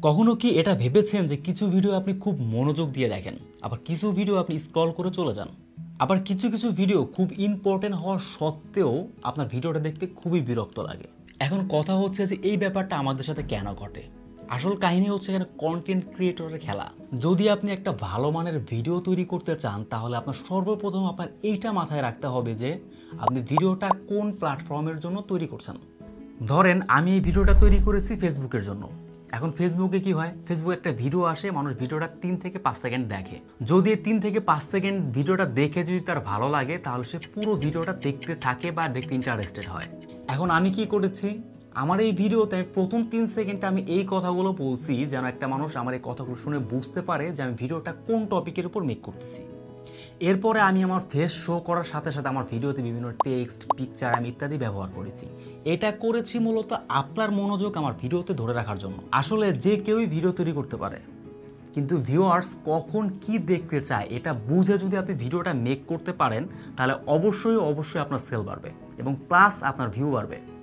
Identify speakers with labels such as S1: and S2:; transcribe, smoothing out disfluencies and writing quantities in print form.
S1: কখনো কি এটা ভেবেছেন যে কিছু ভিডিও আপনি খুব মনোযোগ দিয়ে দেখেন, আবার কিছু ভিডিও আপনি স্ক্রল করে চলে যান, আবার কিছু কিছু ভিডিও খুব ইম্পর্টেন্ট হওয়া সত্ত্বেও আপনার ভিডিওটা দেখতে খুবই বিরক্ত লাগে। এখন কথা হচ্ছে যে এই ব্যাপারটা আমাদের সাথে কেন ঘটে। আসল কাহিনী হচ্ছে এখানে কন্টেন্ট ক্রিয়েটরের খেলা। যদি আপনি একটা ভালো মানের ভিডিও তৈরি করতে চান তাহলে আপনার সর্বপ্রথম আপনার এইটা মাথায় রাখতে হবে যে আপনি ভিডিওটা কোন প্ল্যাটফর্মের জন্য তৈরি করছেন। ধরেন আমি এই ভিডিওটা তৈরি করেছি ফেসবুকের জন্য। এখন ফেসবুকে কি হয়, ফেসবুকে একটা ভিডিও আসে, মানুষ ভিডিওটা 3 থেকে 5 সেকেন্ড দেখে। যদি 3 থেকে 5 সেকেন্ড ভিডিওটা দেখে যদি তার ভালো লাগে তাহলে সে পুরো ভিডিওটা দেখতে থাকে বা দেখতে ইন্টারেস্টেড হয়। এখন আমি কি করেছি, আমার এই ভিডিওতে প্রথম 3 সেকেন্ডে আমি এই কথাগুলো বলছি যেন একটা মানুষ আমার এই কথাগুলো শুনে বুঝতে পারে যে আমি ভিডিওটা কোন টপিকের উপর মেক করতেছি। এরপরে আমি আমার ফেস শো করার সাথে সাথে আমার ভিডিওতে বিভিন্ন টেক্সট, পিকচার আমি ইত্যাদি ব্যবহার করেছি। এটা করেছি মূলত আপনার মনোযোগ আমার ভিডিওতে ধরে রাখার জন্য। আসলে যে কেউই ভিডিও তৈরি করতে পারে, কিন্তু ভিউয়ার্স কখন কি দেখতে চায় এটা বুঝে যদি আপনি ভিডিওটা মেক করতে পারেন তাহলে অবশ্যই আপনার সেল বাড়বে এবং প্লাস আপনার ভিউ বাড়বে।